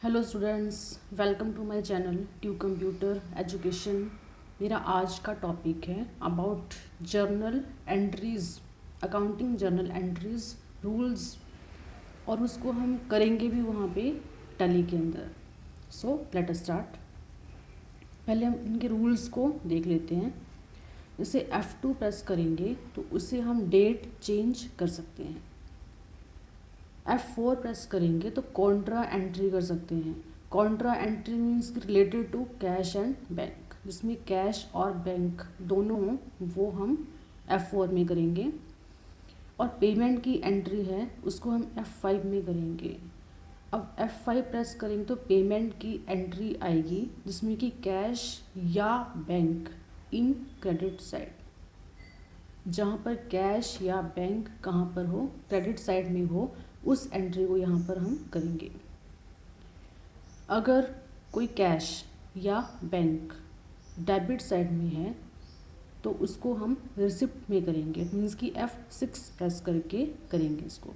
Hello students, welcome to my channel to computer education. मेरा आज का टॉपिक है about journal entries, accounting journal entries rules, और उसको हम करेंगे भी वहाँ पे टैली के अंदर। So let us start. पहले हम इनके रूल्स को देख लेते हैं। जैसे F2 प्रेस करेंगे तो उससे हम डेट चेंज कर सकते हैं। F4 प्रेस करेंगे तो कॉन्ट्रा एंट्री कर सकते हैं। Contra entry means related to cash and bank, जिसमें कैश और बैंक दोनों हों वो हम F4 में करेंगे। और पेमेंट की एंट्री है उसको हम F5 में करेंगे। अब F5 प्रेस करेंगे तो पेमेंट की एंट्री आएगी जिसमें कि कैश या बैंक इन क्रेडिट साइड। जहाँ पर कैश या बैंक कहाँ पर हो, क्रेडिट साइड में हो, उस एंट्री को यहाँ पर हम करेंगे। अगर कोई कैश या बैंक डेबिट साइड में है तो उसको हम रिसिप्ट में करेंगे। मीन्स कि F6 प्रेस करके करेंगे इसको।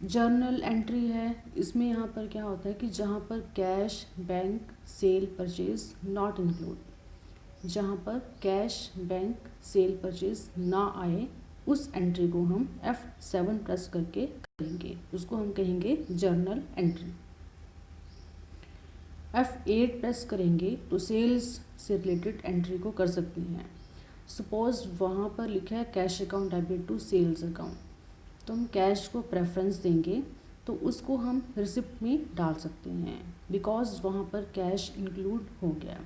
जर्नल एंट्री है, इसमें यहाँ पर क्या होता है कि जहाँ पर cash, bank, sale, purchase not include, जहाँ पर कैश, बैंक, सेल, परचेज ना आए उस एंट्री को हम F7 प्रेस करके करेंगे। उसको हम कहेंगे जर्नल एंट्री। F8 प्रेस करेंगे तो सेल्स से रिलेटेड एंट्री को कर सकते हैं। सपोज वहाँ पर लिखा है cash account debit to sales account, तो हम कैश को प्रेफरेंस देंगे तो उसको हम रिसिप्ट में डाल सकते हैं बिकॉज वहाँ पर कैश इंक्लूड हो गया।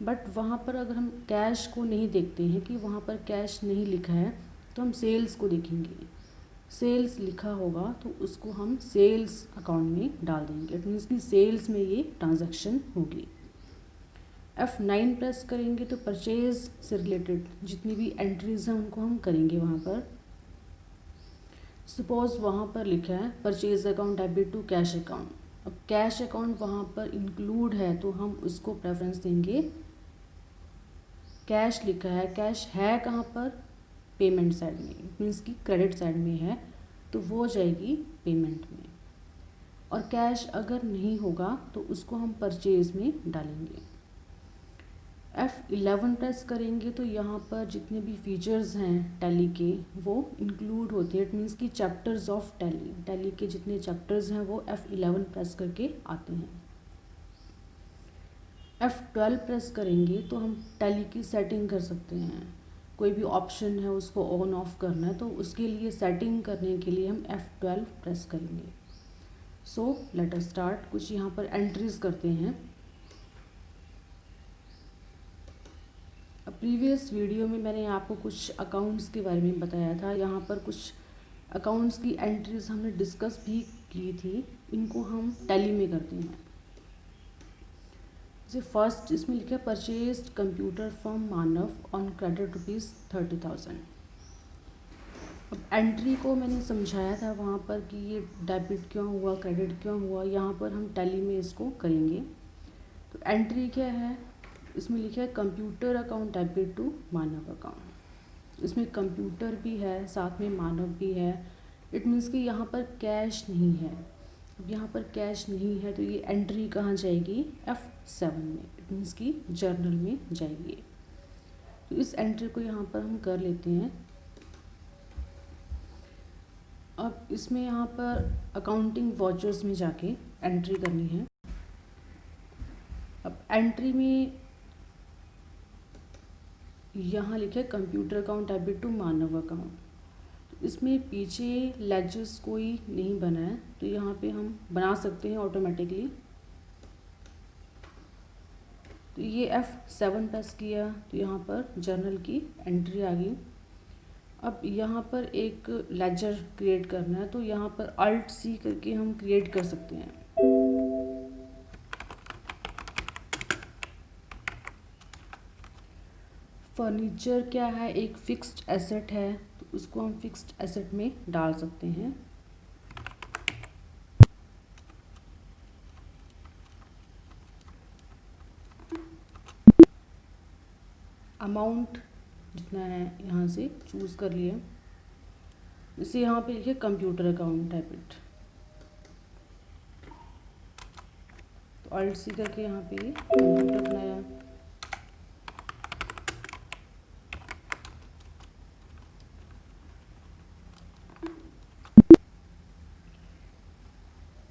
बट वहाँ पर अगर हम कैश को नहीं देखते हैं कि वहाँ पर कैश नहीं लिखा है तो हम सेल्स को देखेंगे। सेल्स लिखा होगा तो उसको हम सेल्स अकाउंट में डाल देंगे। इट मीन्स कि सेल्स में ये ट्रांजैक्शन होगी। F9 प्रेस करेंगे तो परचेज से रिलेटेड जितनी भी एंट्रीज हैं उनको हम करेंगे वहाँ पर। सपोज वहाँ पर लिखा है purchase account debit to cash account. अब कैश अकाउंट वहाँ पर इंक्लूड है तो हम उसको प्रेफरेंस देंगे। कैश लिखा है, कैश है कहाँ पर, पेमेंट साइड में, मीन्स कि क्रेडिट साइड में है तो वो जाएगी पेमेंट में। और कैश अगर नहीं होगा तो उसको हम परचेज में डालेंगे। F11 प्रेस करेंगे तो यहाँ पर जितने भी फीचर्स हैं टैली के वो इंक्लूड होते हैं। इट मीन्स कि चैप्टर्स ऑफ टैली के जितने चैप्टर्स हैं वो F11 प्रेस करके आते हैं। F12 प्रेस करेंगे तो हम टैली की सेटिंग कर सकते हैं। कोई भी ऑप्शन है उसको ऑन ऑफ करना है तो उसके लिए सेटिंग करने के लिए हम F12 प्रेस करेंगे। So let us start. कुछ यहाँ पर एंट्रीज करते हैं। प्रीवियस वीडियो में मैंने आपको कुछ अकाउंट्स के बारे में बताया था। यहाँ पर कुछ अकाउंट्स की एंट्रीज हमने डिस्कस भी की थी, इनको हम टैली में करते हैं। जैसे फर्स्ट इसमें लिखा है purchase computer from Manav on credit ₹30,000। अब एंट्री को मैंने समझाया था वहाँ पर कि ये डेबिट क्यों हुआ, क्रेडिट क्यों हुआ, यहाँ पर हम टैली में इसको करेंगे। तो एंट्री क्या है, इसमें लिखा है computer account debit to Manav account. इसमें कंप्यूटर भी है, साथ में मानव भी है। इट मीन्स कि यहाँ पर कैश नहीं है। अब यहाँ पर कैश नहीं है तो ये एंट्री कहाँ जाएगी, F7 में। इट मीन्स कि जर्नल में जाएगी। तो इस एंट्री को यहाँ पर हम कर लेते हैं। अब इसमें यहाँ पर अकाउंटिंग वाचर्स में जाके एंट्री करनी है। अब एंट्री में यहाँ लिखा है computer account debit to Manav account. तो इसमें पीछे लेजर्स कोई नहीं बना है तो यहाँ पे हम बना सकते हैं ऑटोमेटिकली। तो ये F7 प्रेस किया तो यहाँ पर जर्नल की एंट्री आ गई। अब यहाँ पर एक लेजर क्रिएट करना है तो यहाँ पर Alt+C करके हम क्रिएट कर सकते हैं। फर्नीचर क्या है, एक फिक्स्ड एसेट है तो उसको हम फिक्स्ड एसेट में डाल सकते हैं। अमाउंट जितना है यहाँ से चूज़ कर लिया। जैसे यहाँ पे लिखे computer account debit, alt C करके यहाँ पे ये कंप्यूटर बनाया।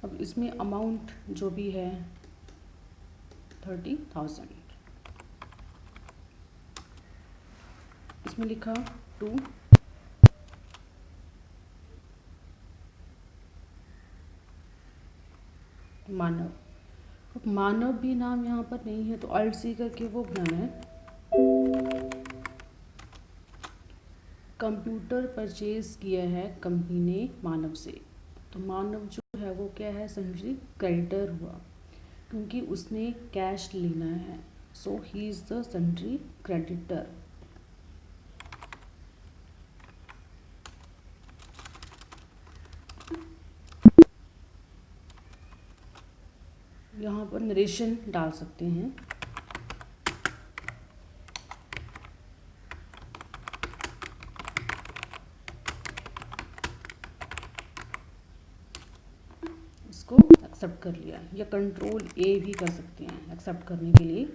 अब इसमें अमाउंट जो भी है 30,000, इसमें लिखा टू मानव। अब मानव भी नाम यहाँ पर नहीं है तो ऑल्ट सी करके वो बनाना है। कंप्यूटर परचेज किया है कंपनी ने मानव से, तो मानव जो है वो क्या है, सन्ड्री क्रेडिटर हुआ क्योंकि उसने कैश लेना है, so he is the sundry creditor. यहाँ पर नरेशन डाल सकते हैं। इसको एक्सेप्ट कर लिया, या कंट्रोल ए भी कर सकते हैं एक्सेप्ट करने के लिए।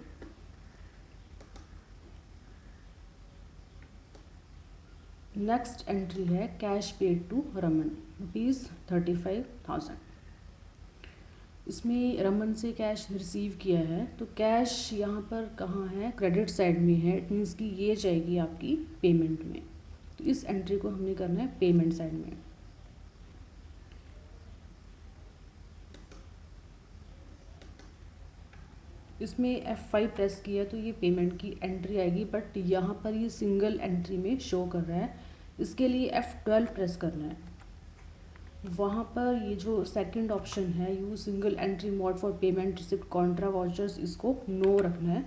नेक्स्ट एंट्री है कैश पेड टू रमन ₹35,000। इसमें रमन से कैश रिसीव किया है, तो कैश यहाँ पर कहाँ है, क्रेडिट साइड में है। इट मीन्स कि ये जाएगी आपकी पेमेंट में, तो इस एंट्री को हमने करना है पेमेंट साइड में। इसमें F5 प्रेस किया तो ये पेमेंट की एंट्री आएगी, बट यहाँ पर ये सिंगल एंट्री में शो कर रहा है। इसके लिए F12 प्रेस करना है। वहाँ पर ये जो सेकंड ऑप्शन है use single entry mode for payment receipt Contra vouchers, इसको नो रखना है,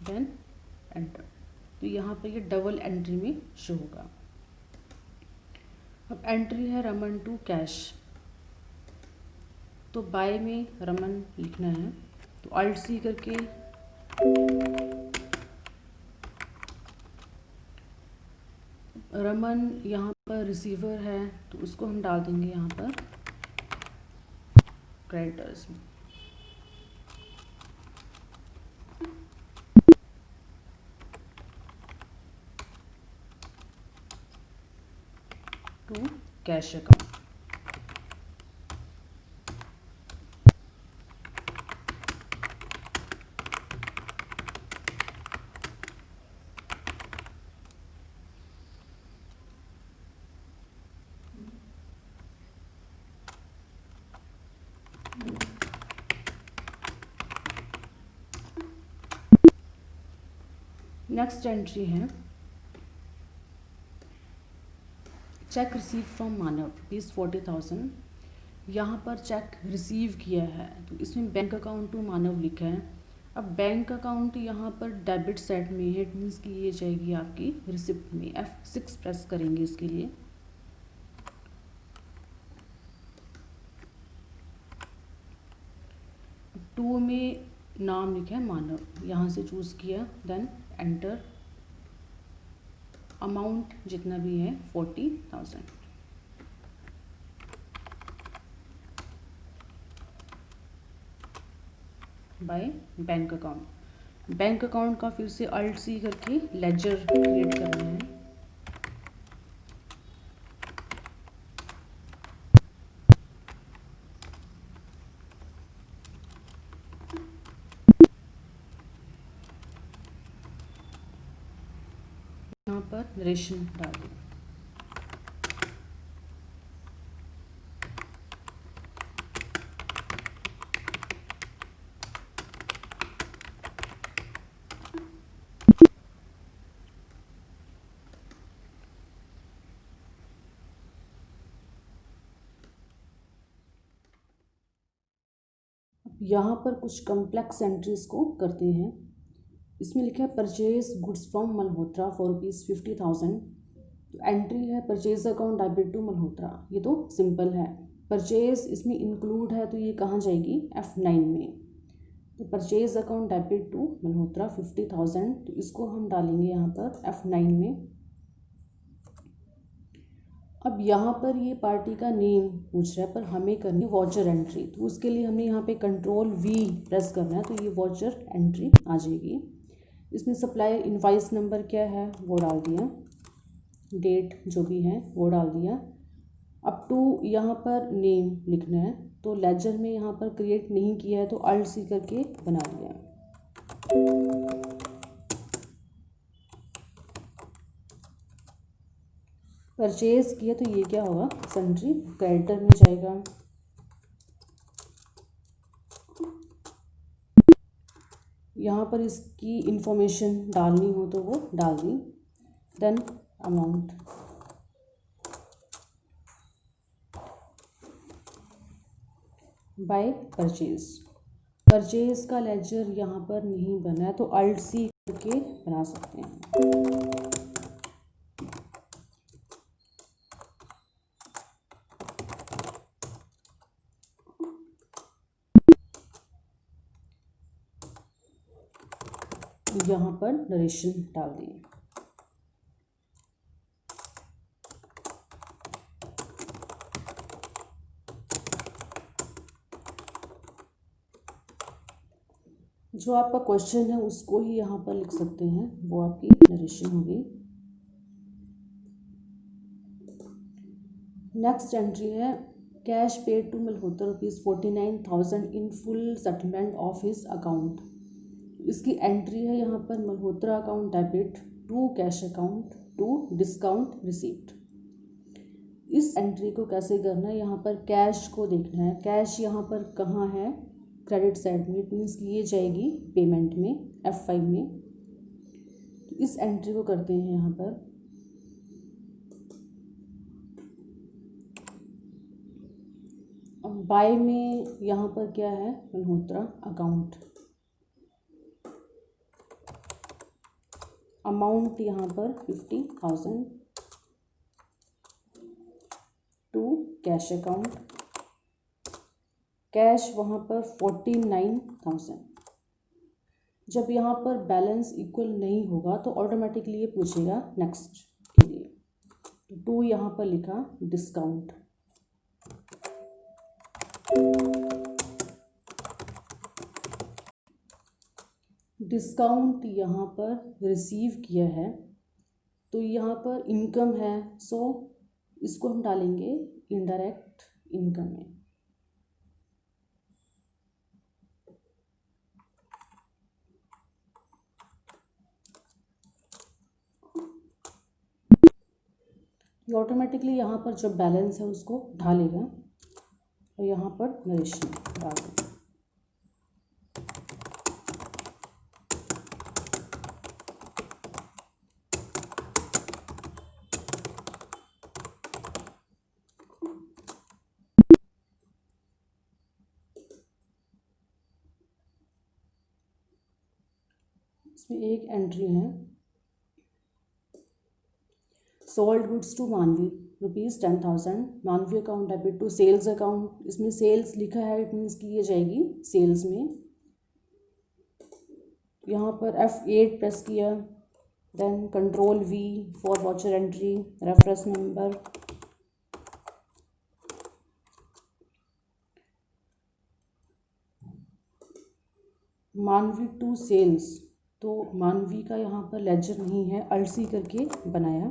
देन एंटर। तो यहाँ पर ये डबल एंट्री में शो होगा। अब एंट्री है रमन टू कैश, तो बाय में रमन लिखना है, तो ऑल्ट सी करके रमन यहाँ पर रिसीवर है तो उसको हम डाल देंगे यहाँ पर क्रेडिटर्स में। To cash account. Next entry है चेक रिसीव फ्रॉम मानव ₹40,000। यहाँ पर चेक रिसीव किया है तो इसमें बैंक अकाउंट टू मानव लिखा है। अब बैंक अकाउंट यहाँ पर डेबिट साइड में है, इट मीन्स कि ये जाएगी आपकी रिसिप्ट में। F6 प्रेस करेंगे इसके लिए। टू में नाम लिखा है मानव, यहाँ से चूज़ किया, देन एंटर। अमाउंट जितना भी है 40,000 by bank account. Bank account का फिर से अल्ट सी करके लेजर क्रिएट करना है। यहाँ पर नरेशन डाल दें। यहाँ पर कुछ कॉम्प्लेक्स एंट्रीज को करते हैं। इसमें लिखा है purchase goods from Malhotra for ₹50,000। तो एंट्री है purchase account debit to Malhotra, ये तो सिंपल है। परचेज इसमें इंक्लूड है तो ये कहाँ जाएगी, F9 में। तो purchase account debit to Malhotra 50,000, तो इसको हम डालेंगे यहाँ पर F9 में। अब यहाँ पर ये पार्टी का नेम पूछ रहा है, पर हमें करनी है वॉचर एंट्री, तो उसके लिए हमें यहाँ पे कंट्रोल V प्रेस करना है, तो ये वॉचर एंट्री आ जाएगी। इसमें सप्लायर इनवाइस नंबर क्या है वो डाल दिया, डेट जो भी है वो डाल दिया। अब टू यहाँ पर नेम लिखना है, तो लेजर में यहाँ पर क्रिएट नहीं किया है तो Alt C करके बना दिया। परचेज किया तो ये क्या होगा, सन्ड्री क्रेडिटर में जाएगा। यहाँ पर इसकी इंफॉर्मेशन डालनी हो तो वो डाल दी। Then amount, by purchase. Purchase का लेजर यहाँ पर नहीं बना है तो Alt C करके बना सकते हैं। यहाँ पर नरेशन डाल दिए। जो आपका क्वेश्चन है उसको ही यहाँ पर लिख सकते हैं, वो आपकी नरेशन होगी। नेक्स्ट एंट्री है cash paid to Malhotra ₹49,000 in full settlement of his account. इसकी एंट्री है यहाँ पर Malhotra account debit to cash account to discount receipt. इस एंट्री को कैसे करना है, यहाँ पर कैश को देखना है। कैश यहाँ पर कहाँ है, क्रेडिट साइड में, मीन्स कि ये जाएगी पेमेंट में F5 में। तो इस एंट्री को करते हैं यहाँ पर। अब बाय में यहाँ पर क्या है, मल्होत्रा अकाउंट। अमाउंट यहाँ पर 50,000 टू कैश अकाउंट। कैश वहाँ पर 49,000। जब यहाँ पर बैलेंस इक्वल नहीं होगा तो ऑटोमेटिकली ये पूछेगा नेक्स्ट के लिए, तो टू यहाँ पर लिखा डिस्काउंट। डिस्काउंट यहाँ पर रिसीव किया है तो यहाँ पर इनकम है, सो इसको हम डालेंगे इनडायरेक्ट इनकम में। ये ऑटोमेटिकली यहाँ पर जो बैलेंस है उसको ढालेगा और यहाँ पर नरेशन डाल देगा। इसमें एक एंट्री है sold goods to Manvi ₹10,000, Manvi account debit to sales account. इसमें सेल्स लिखा है, इट मीन्स कि ये जाएगी सेल्स में। यहाँ पर F8 प्रेस किया, then control V for voucher entry, reference number, Manvi to sales. तो मानवी का यहाँ पर लेजर नहीं है, Alt C करके बनाया।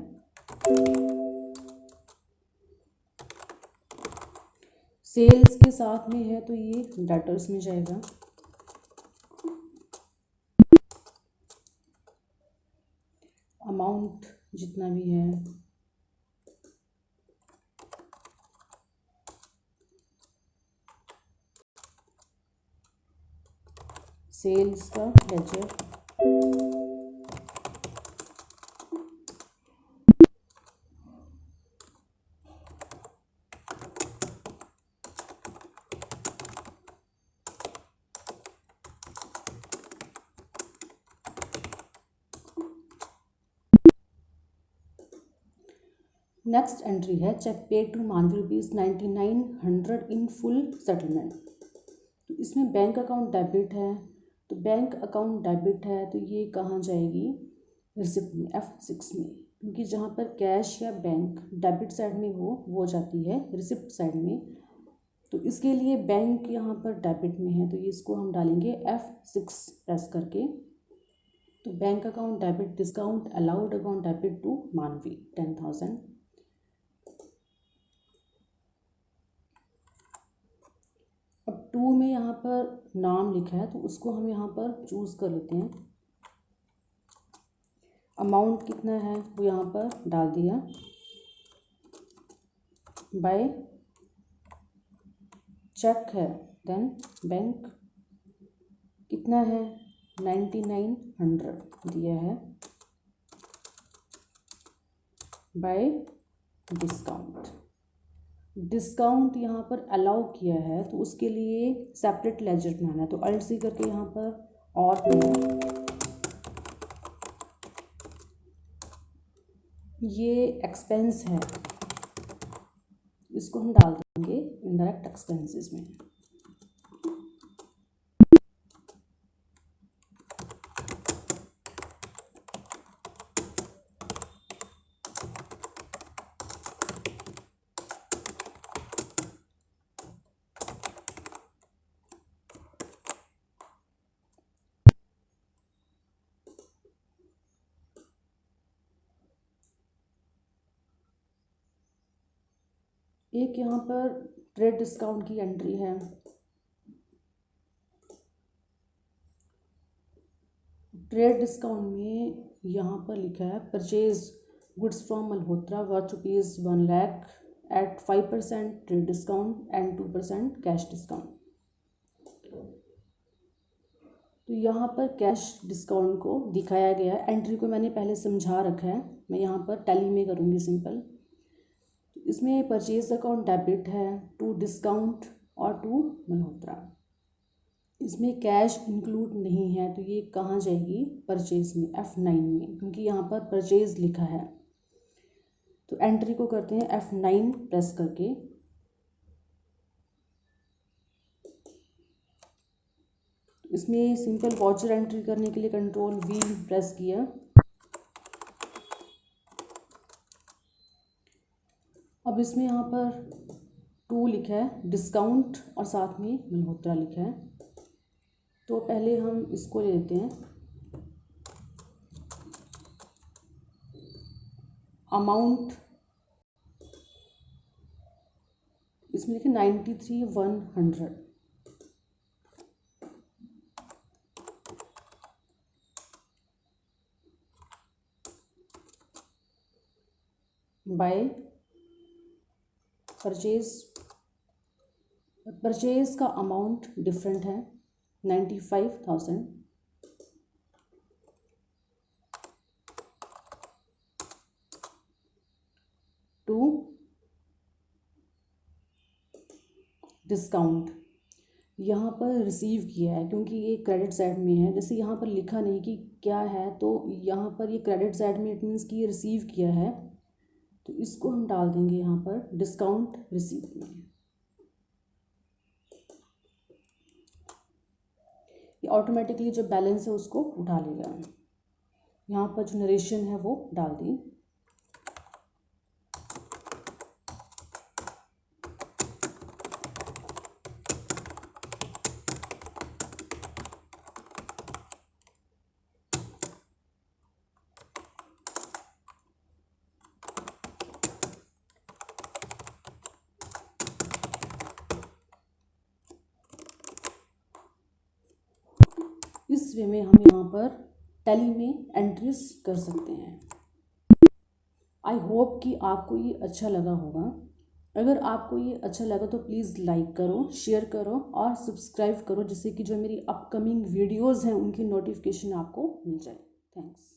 सेल्स के साथ में है तो ये डेटर्स में जाएगा। अमाउंट जितना भी है, सेल्स का लेजर, नेक्स्ट एंट्री है चेक पेड टू मानवी ₹9900 इन फुल सेटलमेंट। तो इसमें बैंक अकाउंट डेबिट है, तो बैंक अकाउंट डेबिट है तो ये कहाँ जाएगी, रिसिप्ट में F6 में। क्योंकि जहाँ पर कैश या बैंक डेबिट साइड में हो वो जाती है रिसिप्ट साइड में। तो इसके लिए बैंक यहाँ पर डेबिट में है, तो इसको हम डालेंगे F6 प्रेस करके। तो bank account debit discount allowed account debit to Manvi 10,000। अब 2 में यहाँ पर नाम लिखा है तो उसको हम यहाँ पर चूज़ कर लेते हैं। अमाउंट कितना है वो यहाँ पर डाल दिया। बाय चेक है, देन बैंक कितना है 9900 दिया है। बाय डिस्काउंट यहाँ पर अलाउ किया है तो उसके लिए सेपरेट लेजर बनाना है। तो अल्ट सी करके यहाँ पर और ये एक्सपेंस है, इसको हम डाल देंगे इनडायरेक्ट एक्सपेंसेस में। एक यहाँ पर ट्रेड डिस्काउंट की एंट्री है। ट्रेड डिस्काउंट में यहाँ पर लिखा है purchase goods from Malhotra worth ₹1 lakh at 5% trade discount and 2% cash discount. तो यहाँ पर कैश डिस्काउंट को दिखाया गया है। एंट्री को मैंने पहले समझा रखा है, मैं यहाँ पर टैली में करूँगी सिंपल। इसमें परचेज अकाउंट डेबिट है टू डिस्काउंट और टू मल्होत्रा। इसमें कैश इंक्लूड नहीं है तो ये कहाँ जाएगी परचेज में F9 में, क्योंकि यहाँ पर परचेज लिखा है। तो एंट्री को करते हैं F9 प्रेस करके। इसमें सिंपल वाउचर एंट्री करने के लिए कंट्रोल V प्रेस किया। अब इसमें यहाँ पर 2 लिखा है डिस्काउंट और साथ में मल्होत्रा लिखा है। तो पहले हम इसको ले लेते हैं। अमाउंट इसमें लिखे 93,100। बाय परचेज का अमाउंट डिफरेंट है 95,000। टू डिस्काउंट यहाँ पर रिसीव किया है क्योंकि ये क्रेडिट साइड में है। जैसे यहाँ पर लिखा नहीं कि क्या है, तो यहाँ पर ये क्रेडिट साइड में, इट मीन्स कि ये रिसीव किया है। तो इसको हम डाल देंगे यहाँ पर डिस्काउंट रिसीव में। ये ऑटोमेटिकली जो बैलेंस है उसको उठा लेगा। यहाँ पर जो नरेशन है वो डाल दी। इस वे में हम यहाँ पर टैली में एंट्रीज कर सकते हैं। आई होप कि आपको ये अच्छा लगा होगा। अगर आपको ये अच्छा लगा तो प्लीज़ लाइक करो, शेयर करो और सब्सक्राइब करो, जिससे कि जो मेरी अपकमिंग वीडियोज़ हैं उनकी नोटिफिकेशन आपको मिल जाए। थैंक्स।